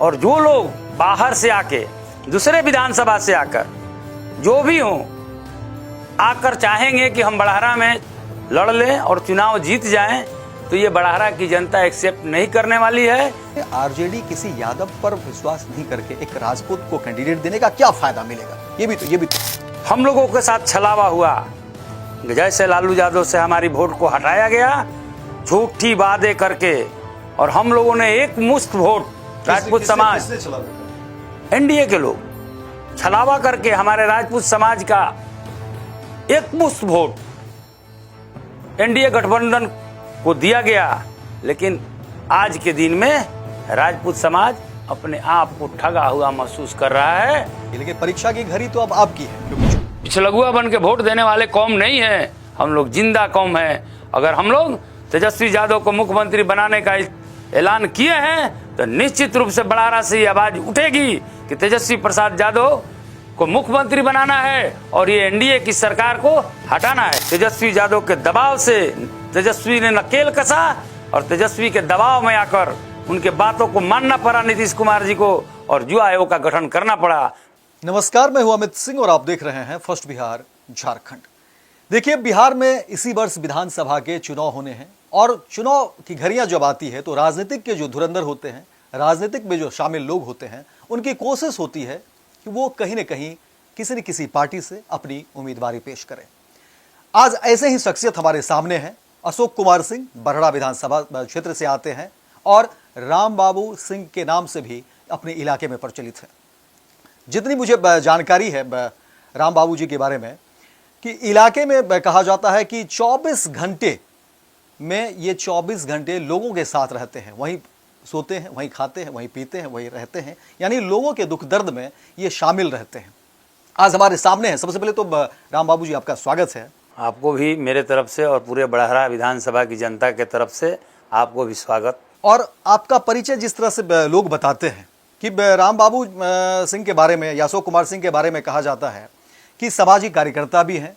और जो लोग बाहर से आके, दूसरे विधानसभा से आकर, जो भी हों, आकर चाहेंगे कि हम बड़हरा में लड़ लें और चुनाव जीत जाएं, तो ये बड़हरा की जनता एक्सेप्ट नहीं करने वाली है। आरजेडी किसी यादव पर विश्वास नहीं करके एक राजपूत को कैंडिडेट देने का क्या फायदा मिलेगा? ये भी तो हम लोगों के साथ छलावा हुआ। जैसे लालू यादव से हमारी वोट को हटाया गया झूठी वादे करके, और हम लोगों ने एक मुश्त वोट राजपूत समाज, एनडीए के लोग छलावा करके हमारे राजपूत समाज का एक मुश्त वोट एनडीए गठबंधन को दिया गया। लेकिन आज के दिन में राजपूत समाज अपने आप को ठगा हुआ महसूस कर रहा है। लेकिन परीक्षा की घड़ी तो अब आपकी है। पिछलगुआ बन के वोट देने वाले कौम नहीं है, हम लोग जिंदा कौम है। अगर हम लोग तेजस्वी यादव को मुख्यमंत्री बनाने का ऐलान किए हैं तो निश्चित रूप से बड़हरा से ये आवाज उठेगी कि तेजस्वी प्रसाद यादव को मुख्यमंत्री बनाना है और ये एनडीए की सरकार को हटाना है। तेजस्वी यादव के दबाव से तेजस्वी ने नकेल कसा और तेजस्वी के दबाव में आकर उनके बातों को मानना पड़ा नीतीश कुमार जी को और युवा आयोग का गठन करना पड़ा। नमस्कार, मैं हूं अमित सिंह और आप देख रहे हैं फर्स्ट बिहार झारखंड। देखिए, बिहार में इसी वर्ष विधानसभा के चुनाव होने हैं और चुनाव की घड़ियां जब आती है तो राजनीतिक के जो धुरंधर होते हैं, राजनीतिक में जो शामिल लोग होते हैं, उनकी कोशिश होती है कि वो कहीं न कहीं किसी न किसी पार्टी से अपनी उम्मीदवारी पेश करें। आज ऐसे ही शख्सियत हमारे सामने हैं। अशोक कुमार सिंह बड़हरा विधानसभा क्षेत्र से आते हैं और राम बाबू सिंह के नाम से भी अपने इलाके में प्रचलित है। जितनी मुझे जानकारी है राम बाबू जी के बारे में कि इलाके में कहा जाता है कि 24 घंटे में ये 24 घंटे लोगों के साथ रहते हैं, वहीं सोते हैं, वहीं खाते हैं, वहीं पीते हैं, वहीं रहते हैं, यानी लोगों के दुख दर्द में ये शामिल रहते हैं। आज हमारे सामने हैं। सबसे पहले तो राम बाबू जी, आपका स्वागत है। आपको भी मेरे तरफ से और पूरे बड़हरा विधानसभा की जनता के तरफ से आपको भी स्वागत। और आपका परिचय जिस तरह से लोग बताते हैं कि राम बाबू सिंह के बारे में या अशोक कुमार सिंह के बारे में कहा जाता है कि सामाजिक कार्यकर्ता भी हैं,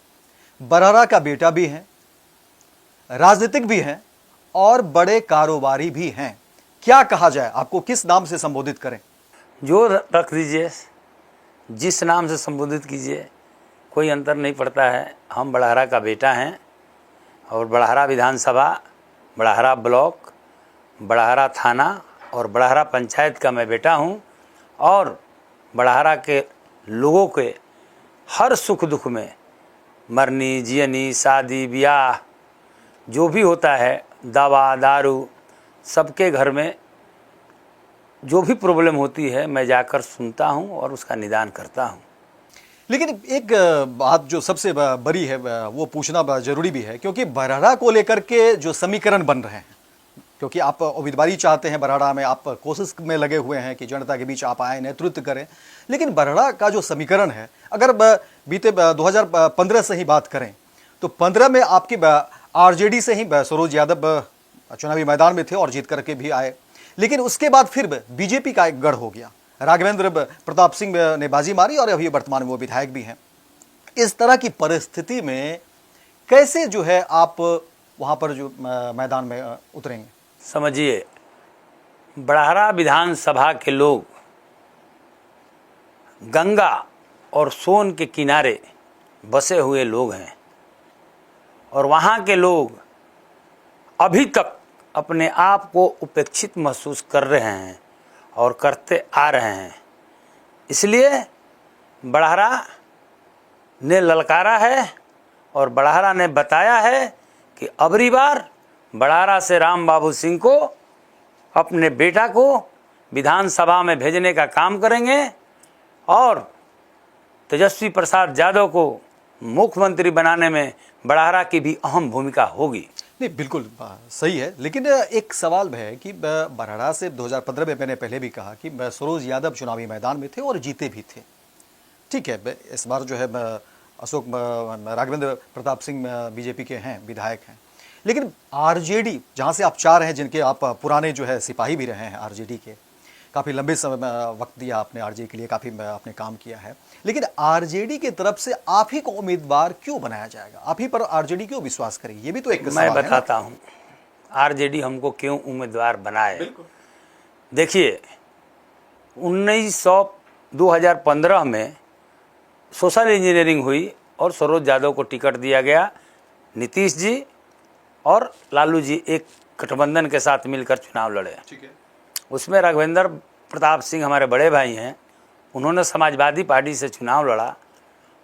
बड़हरा का बेटा भी हैं, राजनीतिक भी हैं और बड़े कारोबारी भी हैं। क्या कहा जाए, आपको किस नाम से संबोधित करें? जो रख दीजिए, जिस नाम से संबोधित कीजिए, कोई अंतर नहीं पड़ता है। हम बड़हरा का बेटा हैं और बड़हरा विधानसभा, बड़हरा ब्लॉक, बड़हरा थाना और बड़हरा पंचायत का मैं बेटा हूं और बड़हरा के लोगों के हर सुख दुख में, मरनी, जियनी, शादी, ब्याह जो भी होता है, दवा दारू, सबके घर में जो भी प्रॉब्लम होती है मैं जाकर सुनता हूं और उसका निदान करता हूं। लेकिन एक बात जो सबसे बड़ी है वो पूछना जरूरी भी है, क्योंकि बड़हरा को लेकर के जो समीकरण बन रहे हैं, क्योंकि आप उम्मीदवारी चाहते हैं बड़हरा में, आप कोशिश में लगे हुए हैं कि जनता के बीच आप आए, नेतृत्व करें, लेकिन बड़हरा का जो समीकरण है, अगर बीते 2015 से ही बात करें तो 15 में आपकी आरजेडी से ही सरोज यादव चुनावी मैदान में थे और जीत करके भी आए, लेकिन उसके बाद फिर बीजेपी का एक गढ़ हो गया। राघवेंद्र प्रताप सिंह ने बाजी मारी और अभी वर्तमान में वो विधायक भी हैं। इस तरह की परिस्थिति में कैसे जो है आप वहां पर जो मैदान में उतरेंगे? समझिए, बड़हरा विधानसभा के लोग गंगा और सोन के किनारे बसे हुए लोग हैं और वहाँ के लोग अभी तक अपने आप को उपेक्षित महसूस कर रहे हैं और करते आ रहे हैं। इसलिए बड़हरा ने ललकारा है और बड़हरा ने बताया है कि अबरी बार बड़हरा से राम बाबू सिंह को, अपने बेटा को विधानसभा में भेजने का काम करेंगे और तेजस्वी प्रसाद यादव को मुख्यमंत्री बनाने में बड़हरा की भी अहम भूमिका होगी। नहीं, बिल्कुल सही है, लेकिन एक सवाल है कि बड़हरा से 2015 में मैंने पहले भी कहा कि सरोज यादव चुनावी मैदान में थे और जीते भी थे। ठीक है, इस बार जो है अशोक राघवेंद्र प्रताप सिंह बीजेपी के हैं, विधायक हैं, लेकिन आरजेडी, जहां से आप चाह रहे हैं, जिनके आप पुराने जो है सिपाही भी रहे हैं आरजेडी के, काफ़ी लंबे समय वक्त दिया आपने आरजेडी के लिए, काफ़ी आपने काम किया है, लेकिन आरजेडी की तरफ से आप ही को उम्मीदवार क्यों बनाया जाएगा? आप ही पर आरजेडी क्यों विश्वास करेगी? ये भी तो एक मैं बताता हूँ आरजेडी हमको क्यों उम्मीदवार बनाए। देखिए, 2015 में सोशल इंजीनियरिंग हुई और सरोज यादव को टिकट दिया गया। नीतीश जी और लालू जी एक गठबंधन के साथ मिलकर चुनाव लड़े। ठीक है। उसमें राघवेंद्र प्रताप सिंह हमारे बड़े भाई हैं, उन्होंने समाजवादी पार्टी से चुनाव लड़ा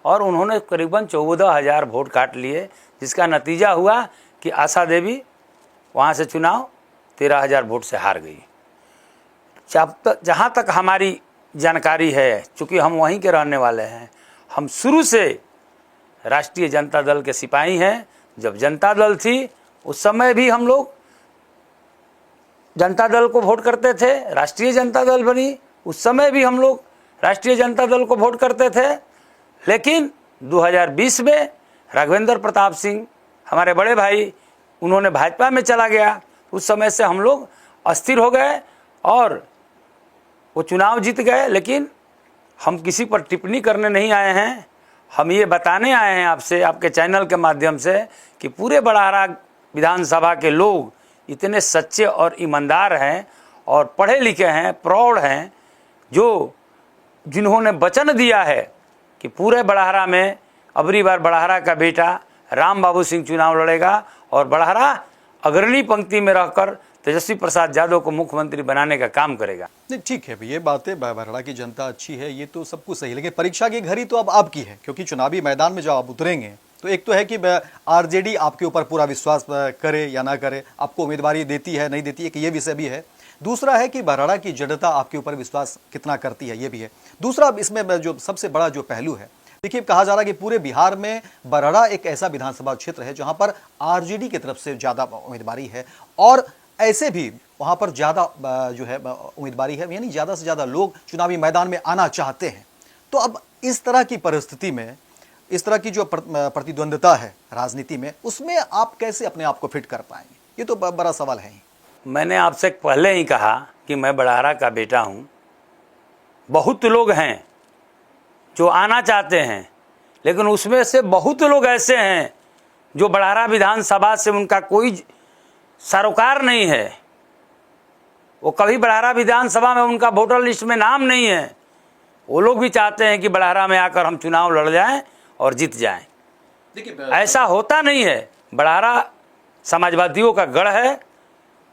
और उन्होंने करीबन 14,000 वोट काट लिए, जिसका नतीजा हुआ कि आशा देवी वहाँ से चुनाव 13,000 वोट से हार गई। जहाँ तक हमारी जानकारी है, चूँकि हम वहीं के रहने वाले हैं, हम शुरू से राष्ट्रीय जनता दल के सिपाही हैं। जब जनता दल थी उस समय भी हम लोग जनता दल को वोट करते थे, राष्ट्रीय जनता दल बनी उस समय भी हम लोग राष्ट्रीय जनता दल को वोट करते थे। लेकिन 2020 में राघवेंद्र प्रताप सिंह हमारे बड़े भाई, उन्होंने भाजपा में चला गया। उस समय से हम लोग अस्थिर हो गए और वो चुनाव जीत गए। लेकिन हम किसी पर टिप्पणी करने नहीं आए हैं, हम ये बताने आए हैं आपसे, आपके चैनल के माध्यम से, कि पूरे बड़ाहरा विधानसभा के लोग इतने सच्चे और ईमानदार हैं और पढ़े लिखे हैं, प्रौढ़ हैं, जिन्होंने वचन दिया है कि पूरे बड़ाहरा में अबरी बार बड़ाहरा का बेटा राम बाबू सिंह चुनाव लड़ेगा और बड़ाहरा अग्रणी पंक्ति में रहकर तेजस्वी प्रसाद यादव को मुख्यमंत्री बनाने का काम करेगा। नहीं, ठीक है, ये बातें बड़ाहरा की जनता अच्छी है, ये तो सब कुछ सही, लेकिन परीक्षा की घड़ी तो अब आपकी है, क्योंकि चुनावी मैदान में जब आप उतरेंगे तो एक तो है कि आरजेडी आपके ऊपर पूरा विश्वास करे या ना करे, आपको उम्मीदवारी देती है नहीं देती है, कि ये विषय भी है। दूसरा है कि बड़ाहरा की जनता आपके ऊपर विश्वास कितना करती है, ये भी है। दूसरा इसमें जो सबसे बड़ा जो पहलू है, देखिए कहा जा रहा है कि पूरे बिहार में बड़ाहरा एक ऐसा विधानसभा क्षेत्र है जहां पर आरजेडी की तरफ से ज्यादा उम्मीदवारी है और ऐसे भी वहां पर ज्यादा जो है उम्मीदवारी है, यानी ज्यादा से ज्यादा लोग चुनावी मैदान में आना चाहते हैं। तो अब इस तरह की परिस्थिति में, इस तरह की जो प्रतिद्वंद्विता है राजनीति में, उसमें आप कैसे अपने आप को फिट कर पाएंगे, ये तो बड़ा सवाल है। मैंने आपसे पहले ही कहा कि मैं बड़ाहरा का बेटा हूं। बहुत लोग हैं जो आना चाहते हैं, लेकिन उसमें से बहुत लोग ऐसे हैं जो बड़ाहरा विधानसभा से उनका कोई सरोकार नहीं है, वो कभी बड़ाहरा विधानसभा में उनका वोटर लिस्ट में नाम नहीं है। वो लोग भी चाहते हैं कि बड़ाहरा में आकर हम चुनाव लड़ जाएं और जीत जाएं। ऐसा होता नहीं है। बड़ाहरा समाजवादियों का गढ़ है,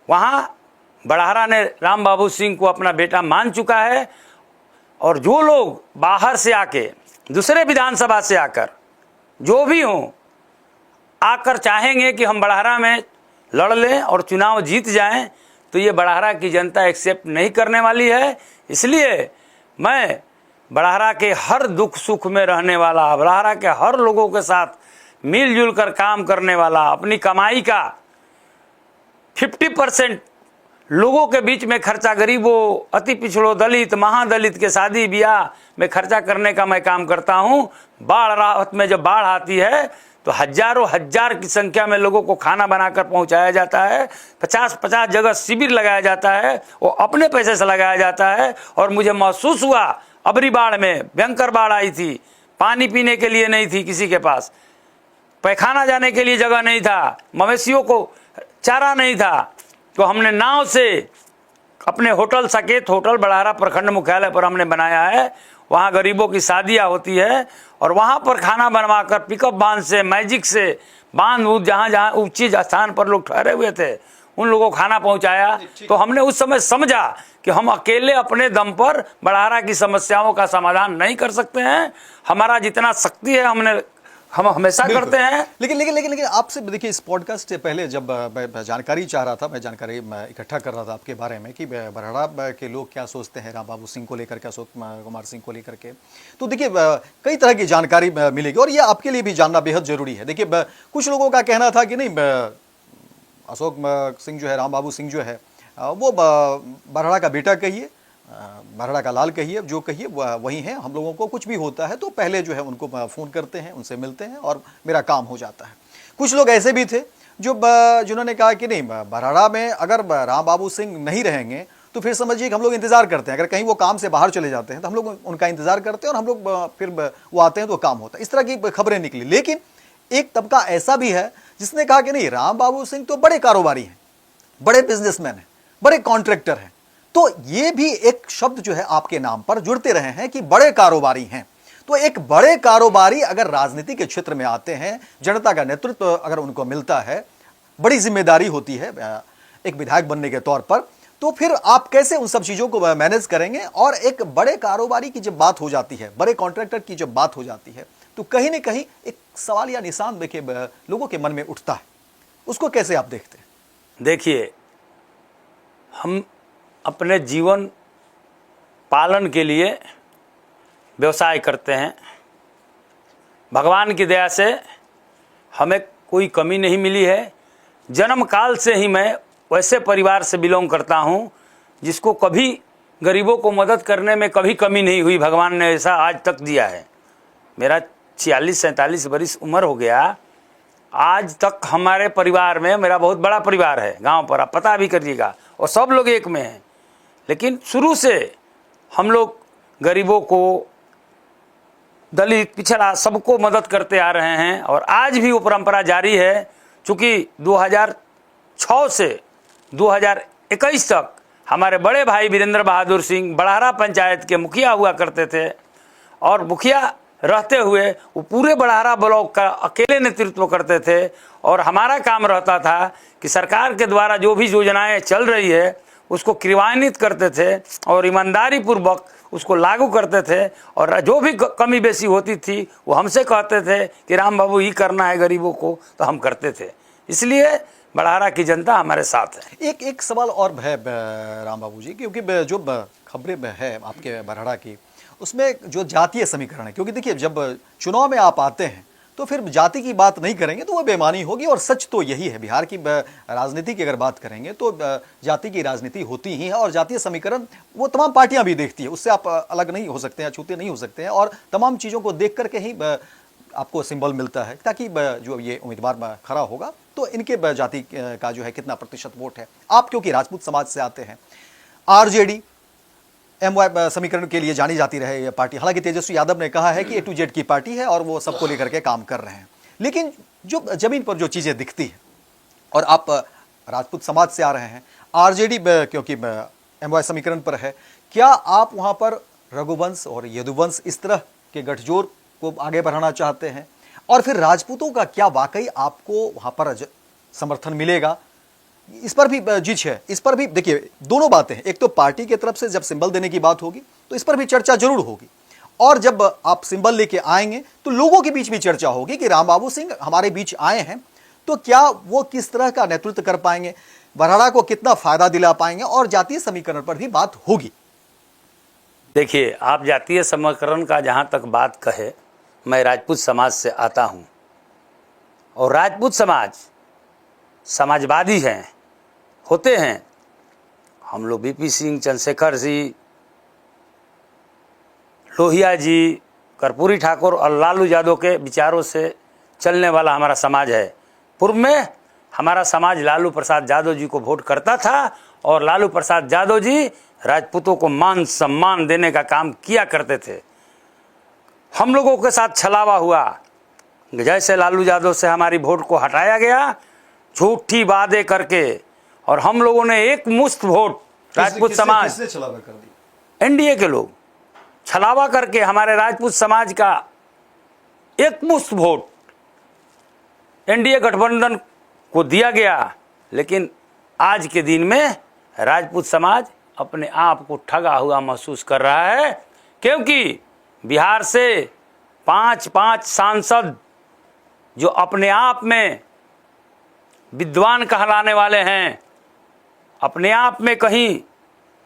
वहाँ बड़ाहरा ने राम बाबू सिंह को अपना बेटा मान चुका है। और जो लोग बाहर से आके, दूसरे विधानसभा से आकर, जो भी हों, आकर चाहेंगे कि हम बड़ाहरा में लड़ लें और चुनाव जीत जाएं, तो ये बड़ाहरा की जनता एक्सेप्ट नहीं करने वाली है। इसलिए मैं बड़ाहरा के हर दुख सुख में रहने वाला, बड़ाहरा के हर लोगों के साथ मिलजुल कर काम करने वाला, अपनी कमाई का 50% लोगों के बीच में खर्चा, गरीबों, अति पिछड़ों, दलित, महादलित के शादी ब्याह में खर्चा करने का मैं काम करता हूं। बाढ़ राहत में जब बाढ़ आती है तो हजारों हजार की संख्या में लोगों को खाना बनाकर पहुंचाया जाता है। 50-50 जगह शिविर लगाया जाता है, वो अपने पैसे से लगाया जाता है। और मुझे महसूस हुआ, अबरी बाढ़ में भयंकर बाढ़ आई थी, पानी पीने के लिए नहीं थी किसी के पास, पैखाना जाने के लिए जगह नहीं था, मवेशियों को चारा नहीं था, तो हमने नाव से अपने होटल, साकेत होटल बड़ाहरा प्रखंड मुख्यालय पर हमने बनाया है। वहाँ गरीबों की शादियाँ होती है और वहाँ पर खाना बनवाकर पिकअप बांध से, मैजिक से बांध जहाँ जहाँ उचित स्थान पर लोग ठहरे हुए थे, उन लोगों को खाना पहुँचाया। तो हमने उस समय समझा कि हम अकेले अपने दम पर बड़ाहरा की समस्याओं का समाधान नहीं कर सकते हैं। हमारा जितना शक्ति है हम हमेशा करते हैं। लेकिन आपसे देखिए, इस पॉडकास्ट से पहले जब मैं जानकारी चाह रहा था, मैं जानकारी इकट्ठा कर रहा था आपके बारे में कि बड़ाहरा के लोग क्या सोचते हैं राम बाबू सिंह को लेकर, क्या कुमार सिंह को लेकर के, तो देखिए कई तरह की जानकारी मिलेगी और ये आपके लिए भी जानना बेहद जरूरी है। देखिए कुछ लोगों का कहना था कि नहीं, अशोक सिंह जो है, राम बाबू सिंह जो है, वो बड़ाहरा का बेटा कहिए, बड़ाहरा का लाल कहिए, जो कहिए वही है। हम लोगों को कुछ भी होता है तो पहले जो है उनको फ़ोन करते हैं, उनसे मिलते हैं और मेरा काम हो जाता है। कुछ लोग ऐसे भी थे जिन्होंने कहा कि नहीं, बड़ाहरा में अगर राम बाबू सिंह नहीं रहेंगे तो फिर समझिए कि हम लोग इंतज़ार करते हैं, अगर कहीं वो काम से बाहर चले जाते हैं तो हम लोग उनका इंतज़ार करते हैं और हम लोग फिर वो आते हैं तो काम होता है। इस तरह की खबरें निकली। लेकिन एक तबका ऐसा भी है जिसने कहा कि नहीं, राम बाबू सिंह तो बड़े कारोबारी हैं, बड़े बिजनेसमैन हैं, बड़े कॉन्ट्रैक्टर हैं, तो ये भी एक शब्द जो है आपके नाम पर जुड़ते रहे हैं कि बड़े कारोबारी हैं। तो एक बड़े कारोबारी अगर राजनीति के क्षेत्र में आते हैं, जनता का नेतृत्व अगर उनको मिलता है, बड़ी जिम्मेदारी होती है एक विधायक बनने के तौर पर, तो फिर आप कैसे उन सब चीजों को मैनेज करेंगे? और एक बड़े कारोबारी की जब बात हो जाती है, बड़े कॉन्ट्रैक्टर की जब बात हो जाती है, तो कहीं ना कहीं एक सवाल या निशान देखिए लोगों के मन में उठता है, उसको कैसे आप देखते हैं? देखिए, हम अपने जीवन पालन के लिए व्यवसाय करते हैं। भगवान की दया से हमें कोई कमी नहीं मिली है। जन्म काल से ही मैं वैसे परिवार से बिलोंग करता हूं जिसको कभी गरीबों को मदद करने में कभी कमी नहीं हुई। भगवान ने ऐसा आज तक दिया है। मेरा 46-47 वर्ष उम्र हो गया, आज तक हमारे परिवार में, मेरा बहुत बड़ा परिवार है गांव पर, आप पता भी करिएगा, और सब लोग एक में हैं, लेकिन शुरू से हम लोग गरीबों को, दलित, पिछड़ा, सबको मदद करते आ रहे हैं और आज भी वो परंपरा जारी है। चूँकि 2006 से 2021 तक हमारे बड़े भाई वीरेंद्र बहादुर सिंह बड़हरा पंचायत के मुखिया हुआ करते थे और मुखिया रहते हुए वो पूरे बड़हरा ब्लॉक का अकेले नेतृत्व करते थे और हमारा काम रहता था कि सरकार के द्वारा जो भी योजनाएं चल रही है उसको क्रियान्वित करते थे और ईमानदारी पूर्वक उसको लागू करते थे और जो भी कमी बेसी होती थी वो हमसे कहते थे कि राम बाबू ये करना है गरीबों को, तो हम करते थे। इसलिए बड़हरा की जनता हमारे साथ है। एक सवाल और है राम बाबू जी, क्योंकि जो खबरें है आपके बड़हरा की, उसमें जो जातीय समीकरण है, क्योंकि देखिए जब चुनाव में आप आते हैं तो फिर जाति की बात नहीं करेंगे तो वो बेईमानी होगी, और सच तो यही है। बिहार की राजनीति की अगर बात करेंगे तो जाति की राजनीति होती ही है और जातीय समीकरण वो तमाम पार्टियां भी देखती है, उससे आप अलग नहीं हो सकते हैं, छूते नहीं हो सकते हैं, और तमाम चीज़ों को देख करके ही आपको सिंबल मिलता है ताकि जो ये उम्मीदवार खड़ा होगा तो इनके जाति का जो है कितना प्रतिशत वोट है। आप क्योंकि राजपूत समाज से आते हैं, आरजेडी MY समीकरण के लिए जानी जाती रहे ये पार्टी, हालांकि तेजस्वी यादव ने कहा है कि A to Z की पार्टी है और वो सबको लेकर के काम कर रहे हैं, लेकिन जो जमीन पर जो चीज़ें दिखती हैं, और आप राजपूत समाज से आ रहे हैं, आरजेडी क्योंकि MY समीकरण पर है, क्या आप वहाँ पर रघुवंश और यदुवंश इस तरह के गठजोड़ को आगे बढ़ाना चाहते हैं? और फिर राजपूतों का क्या वाकई आपको वहाँ पर समर्थन मिलेगा? इस पर भी जिच है, इस पर भी देखिए दोनों बातें हैं। एक तो पार्टी की तरफ से जब सिंबल देने की बात होगी तो इस पर भी चर्चा जरूर होगी, और जब आप सिंबल लेके आएंगे तो लोगों के बीच भी चर्चा होगी कि राम बाबू सिंह हमारे बीच आए हैं तो क्या वो किस तरह का नेतृत्व कर पाएंगे, बड़हरा को कितना फायदा दिला पाएंगे, और जातीय समीकरण पर भी बात होगी। देखिए, आप जातीय समीकरण का जहाँ तक बात कहे, मैं राजपूत समाज से आता हूँ और राजपूत समाज समाजवादी हैं, होते हैं। हम लोग VP सिंह, चंद्रशेखर जी, लोहिया जी, कर्पूरी ठाकुर और लालू यादव के विचारों से चलने वाला हमारा समाज है। पूर्व में हमारा समाज लालू प्रसाद यादव जी को वोट करता था और लालू प्रसाद यादव जी राजपूतों को मान सम्मान देने का काम किया करते थे। हम लोगों के साथ छलावा हुआ, जैसे लालू यादव से हमारी वोट को हटाया गया झूठी वादे करके, और हम लोगों ने एक मुश्त वोट राजपूत समाज, किसने छलावा कर दी? NDA के लोग छलावा करके हमारे राजपूत समाज का एक मुश्त वोट NDA गठबंधन को दिया गया। लेकिन आज के दिन में राजपूत समाज अपने आप को ठगा हुआ महसूस कर रहा है, क्योंकि बिहार से 5 सांसद जो अपने आप में विद्वान कहलाने वाले हैं, अपने आप में कहीं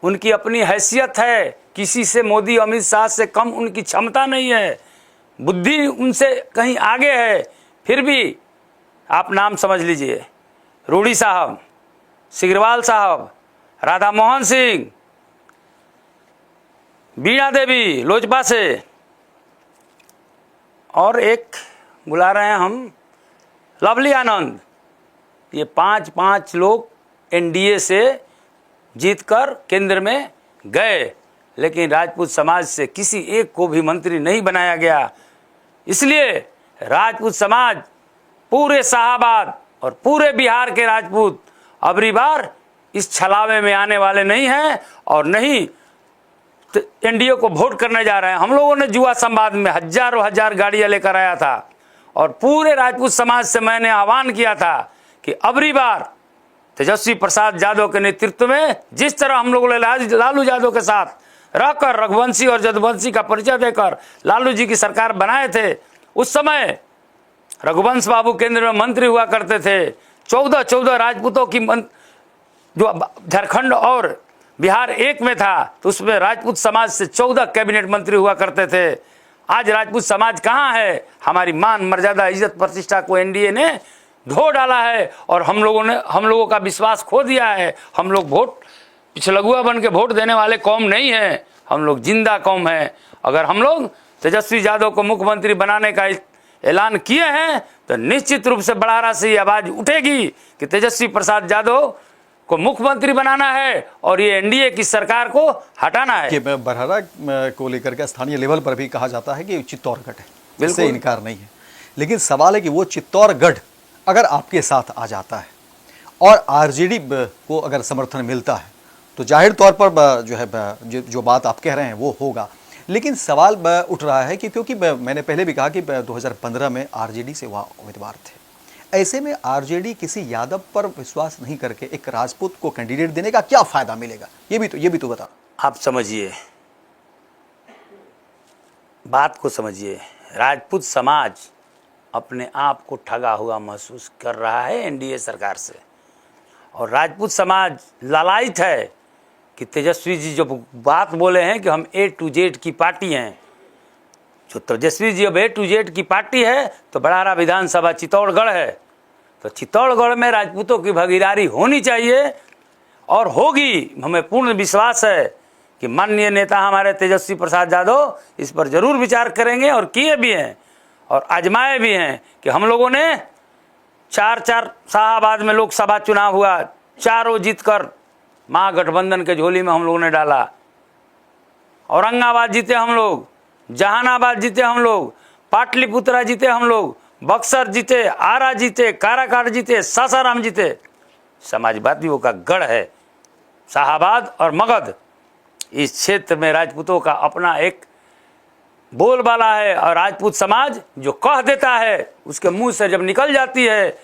उनकी अपनी हैसियत है, किसी से मोदी अमित शाह से कम उनकी क्षमता नहीं है, बुद्धि उनसे कहीं आगे है, फिर भी आप नाम समझ लीजिए, रूडी साहब, सिग्रीवाल साहब, राधा मोहन सिंह, बीणा देवी लोजपा से, और एक बुला रहे हैं हम लवली आनंद, ये 5 लोग NDA से जीतकर केंद्र में गए, लेकिन राजपूत समाज से किसी एक को भी मंत्री नहीं बनाया गया। इसलिए राजपूत समाज, पूरे शाहाबाद और पूरे बिहार के राजपूत अबरी बार इस छलावे में आने वाले नहीं हैं और नहीं तो एनडीए को वोट करने जा रहे हैं। हम लोगों ने जुआ संवाद में हजारों हजार गाड़ियां लेकर आया था और पूरे राजपूत समाज से मैंने आह्वान किया था कि अबरी बार तेजस्वी प्रसाद यादव के नेतृत्व में जिस तरह हम लोगों ने लालू यादव के साथ रहकर रघुवंशी और जदुवंशी का परिचय देकर लालू जी की सरकार बनाए थे, उस समय रघुवंश बाबू केंद्र में मंत्री हुआ करते थे। 14 राजपूतों की जो झारखंड और बिहार एक में था तो उसमें राजपूत समाज से 14 कैबिनेट मंत्री हुआ करते थे। आज राजपूत समाज कहाँ है? हमारी मान मर्यादा इज्जत प्रतिष्ठा को एनडीए ने धो डाला है और हम लोगों का विश्वास खो दिया है। हम लोग वोट पिछलगुआ बन के वोट देने वाले कौम नहीं है, हम लोग जिंदा कौम है। अगर हम लोग तेजस्वी यादव को मुख्यमंत्री बनाने का ऐलान किए हैं तो निश्चित रूप से बड़ारा से ये आवाज उठेगी कि तेजस्वी प्रसाद यादव को मुख्यमंत्री बनाना है और ये एनडीए की सरकार को हटाना है। कि बरहरा को लेकर के स्थानीय लेवल पर भी कहा जाता है कि चित्तौड़गढ़ है, इससे इनकार नहीं है, लेकिन सवाल है कि वो चित्तौड़गढ़ अगर आपके साथ आ जाता है और आरजेडी को अगर समर्थन मिलता है तो जाहिर तौर पर जो है जो बात आप कह रहे हैं वो होगा। लेकिन सवाल उठ रहा है कि क्योंकि मैंने पहले भी कहा कि 2015 में आरजेडी से वहाँ उम्मीदवार थे, ऐसे में आरजेडी किसी यादव पर विश्वास नहीं करके एक राजपूत को कैंडिडेट देने का क्या फायदा मिलेगा? ये भी तो बता। आप समझिए, बात को समझिए। राजपूत समाज अपने आप को ठगा हुआ महसूस कर रहा है एनडीए सरकार से और राजपूत समाज लालायित है कि तेजस्वी जी जो बात बोले हैं कि हम A to Z की पार्टी हैं, जो तेजस्वी जी अब A to Z की पार्टी है तो बड़ारा विधानसभा चित्तौड़गढ़ है, तो चित्तौड़गढ़ में राजपूतों की भागीदारी होनी चाहिए और होगी। हमें पूर्ण विश्वास है कि माननीय नेता हमारे तेजस्वी प्रसाद यादव इस पर जरूर विचार करेंगे और किए भी हैं और आजमाए भी हैं कि हम लोगों ने 4 शाहाबाद में लोकसभा चुनाव हुआ, चारों जीतकर महागठबंधन के झोली में हम लोगों ने डाला। औरंगाबाद जीते हम लोग, जहानाबाद जीते हम लोग, पाटलिपुत्रा जीते हम लोग, बक्सर जीते, आरा जीते, काराकाट जीते, सासाराम जीते। समाजवादियों का गढ़ है शाहाबाद और मगध। इस क्षेत्र में राजपूतों का अपना एक बोलबाला है और राजपूत समाज जो कह देता है उसके मुंह से जब निकल जाती है,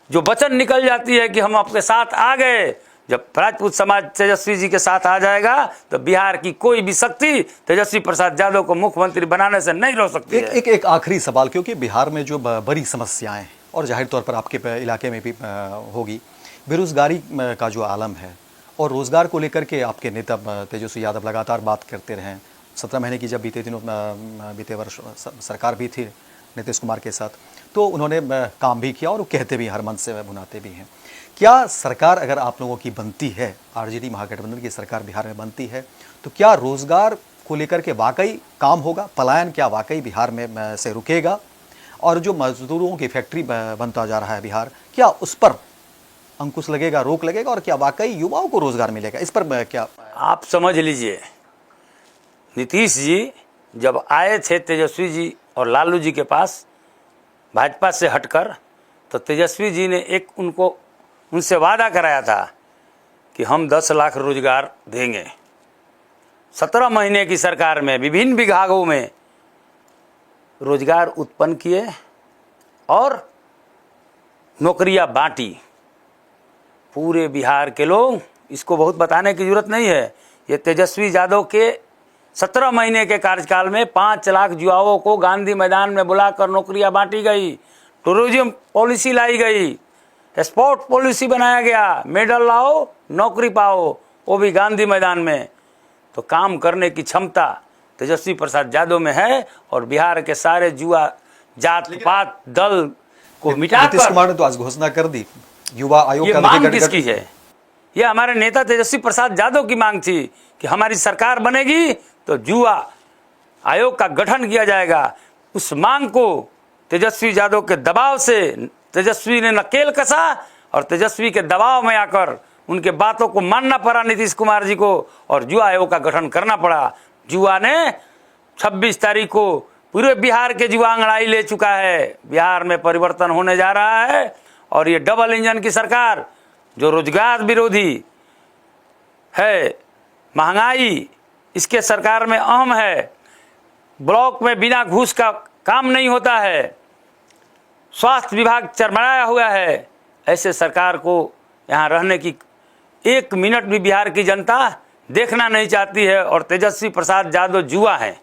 जो वचन निकल जाती है कि हम आपके साथ आ गए, जब राजपूत समाज तेजस्वी जी के साथ आ जाएगा तो बिहार की कोई भी शक्ति तेजस्वी प्रसाद यादव को मुख्यमंत्री बनाने से नहीं रोक सकती है। एक आखिरी सवाल, क्योंकि बिहार में जो बड़ी समस्याएं और जाहिर तौर पर आपके इलाके में भी होगी, बेरोजगारी का जो आलम है और रोजगार को लेकर के आपके नेता तेजस्वी यादव लगातार बात करते रहे। 17 महीने की जब बीते वर्ष सरकार भी थी नीतीश कुमार के साथ, तो उन्होंने काम भी किया और वो कहते भी हर मन से भुनाते भी हैं। क्या सरकार अगर आप लोगों की बनती है, आरजेडी महागठबंधन की सरकार बिहार में बनती है, तो क्या रोजगार को लेकर के वाकई काम होगा? पलायन क्या वाकई बिहार में से रुकेगा? और जो मजदूरों की फैक्ट्री बनता जा रहा है बिहार, क्या उस पर अंकुश लगेगा, रोक लगेगा और क्या वाकई युवाओं को रोजगार मिलेगा? इस पर क्या आप समझ लीजिए। नीतीश जी जब आए थे तेजस्वी जी और लालू जी के पास भाजपा से हटकर, तो तेजस्वी जी ने उनसे वादा कराया था कि हम 10 लाख रोजगार देंगे। 17 महीने की सरकार में विभिन्न विभागों में रोजगार उत्पन्न किए और नौकरियां बांटी। पूरे बिहार के लोग, इसको बहुत बताने की जरूरत नहीं है, ये तेजस्वी यादव के 17 महीने के कार्यकाल में 5 लाख युवाओं को गांधी मैदान में बुलाकर नौकरियां बांटी गई, टूरिज्म पॉलिसी लाई गई, स्पोर्ट पॉलिसी बनाया गया, मेडल लाओ नौकरी पाओ, वो भी गांधी मैदान में। तो काम करने की क्षमता तेजस्वी प्रसाद यादव में है और बिहार के सारे जुआ जात पात दल को मिटाकर नीतीश कुमार ने तो आज घोषणा कर दी युवा आयोग का। मांग किसकी है? ये हमारे नेता तेजस्वी प्रसाद यादव की मांग थी कि हमारी सरकार बनेगी तो जुआ आयोग का गठन किया जाएगा। उस मांग को तेजस्वी यादव के दबाव से तेजस्वी ने नकेल कसा और तेजस्वी के दबाव में आकर उनके बातों को मानना पड़ा नीतीश कुमार जी को और जुआ आयोग का गठन करना पड़ा। जुआ ने 26 तारीख को पूरे बिहार के जुआ अंगड़ाई ले चुका है। बिहार में परिवर्तन होने जा रहा है और ये डबल इंजन की सरकार जो रोजगार विरोधी है, महंगाई इसके सरकार में अहम है, ब्लॉक में बिना घूस का काम नहीं होता है, स्वास्थ्य विभाग चरमराया हुआ है, ऐसे सरकार को यहाँ रहने की 1 मिनट भी बिहार की जनता देखना नहीं चाहती है। और तेजस्वी प्रसाद यादव जुआ हैं,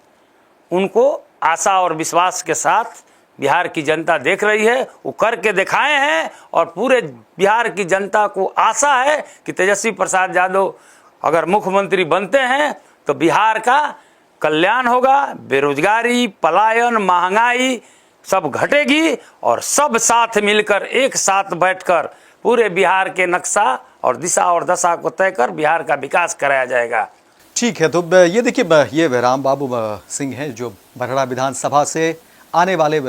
उनको आशा और विश्वास के साथ बिहार की जनता देख रही है, वो करके दिखाए हैं। और पूरे बिहार की जनता को आशा है कि तेजस्वी प्रसाद यादव अगर मुख्यमंत्री बनते हैं तो बिहार का कल्याण होगा, बेरोजगारी, पलायन, महंगाई सब घटेगी और सब साथ मिलकर एक साथ बैठकर पूरे बिहार के नक्शा और दिशा और दशा को तय कर बिहार का विकास कराया जाएगा। ठीक है, तो ये देखिए, ये रामबाबू सिंह हैं जो बरहड़ा विधानसभा से आने वाले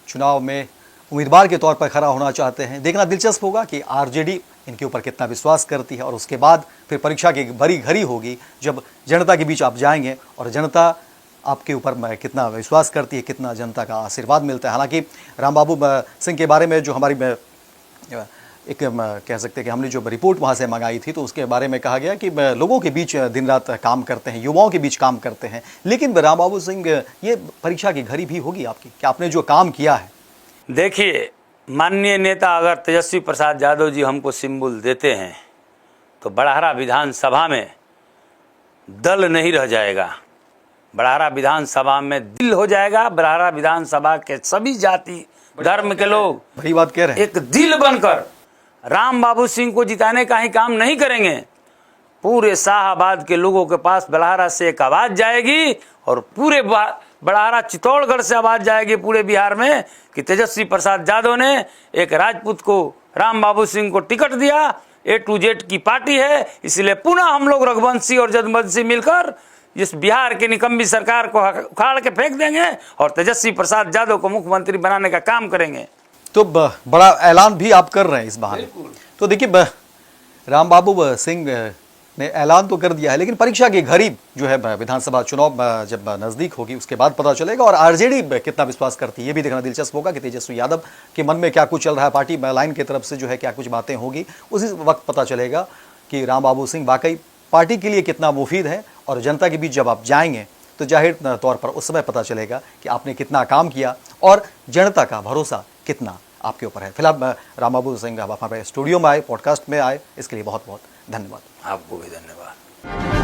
चुनाव में उम्मीदवार के तौर पर खड़ा होना चाहते हैं। देखना दिलचस्प होगा कि आरजेडी इनके ऊपर कितना विश्वास करती है और उसके बाद फिर परीक्षा की बड़ी घड़ी होगी जब जनता के बीच आप जाएंगे और जनता आपके ऊपर कितना विश्वास करती है, कितना जनता का आशीर्वाद मिलता है। हालांकि रामबाबू सिंह के बारे में जो हमारी एक कह सकते हैं कि हमने जो रिपोर्ट वहाँ से मंगाई थी तो उसके बारे में कहा गया कि लोगों के बीच दिन रात काम करते हैं, युवाओं के बीच काम करते हैं। लेकिन रामबाबू सिंह, ये परीक्षा की घड़ी भी होगी आपकी कि आपने जो काम किया है। देखिए, माननीय नेता अगर तेजस्वी प्रसाद यादव जी हमको सिंबल देते हैं तो बड़हरा विधानसभा में दल नहीं रह जाएगा, बड़हरा विधानसभा में दिल हो जाएगा। बड़हरा विधानसभा के सभी जाति धर्म के लोग बड़ी बात कह रहे हैं, एक दिल बनकर रामबाबू सिंह को जिताने का ही काम नहीं करेंगे। पूरे शाहाबाद के लोगों के पास बड़हरा से एक आवाज़ जाएगी और पूरे बड़हरा चित्तौड़गढ़ से आवाज़ जाएगी पूरे बिहार में कि तेजस्वी प्रसाद यादव ने एक राजपूत को, रामबाबू सिंह को टिकट दिया। A to Z की पार्टी है, इसलिए पुनः हम लोग रघुवंशी और जदवंशी मिलकर इस बिहार की निकम्मी सरकार को उखाड़ के फेंक देंगे और तेजस्वी प्रसाद यादव को मुख्यमंत्री बनाने का काम करेंगे। तो बड़ा ऐलान भी आप कर रहे हैं इस बहाने। तो देखिए, रामबाबू सिंह ने ऐलान तो कर दिया है, लेकिन परीक्षा की घड़ी जो है विधानसभा चुनाव जब नज़दीक होगी उसके बाद पता चलेगा। और आरजेडी कितना विश्वास करती है ये भी देखना दिलचस्प होगा कि तेजस्वी यादव के मन में क्या कुछ चल रहा है, पार्टी लाइन की तरफ से जो है क्या कुछ बातें होगी। उसी वक्त पता चलेगा कि रामबाबू सिंह वाकई पार्टी के लिए कितना मुफीद है। और जनता के बीच जब आप जाएंगे तो जाहिर तौर पर उस समय पता चलेगा कि आपने कितना काम किया और जनता का भरोसा कितना आपके ऊपर है। फिलहाल रामबाबू सिंह हमारे स्टूडियो में आए, पॉडकास्ट में आए, इसके लिए बहुत बहुत धन्यवाद। आपको भी धन्यवाद।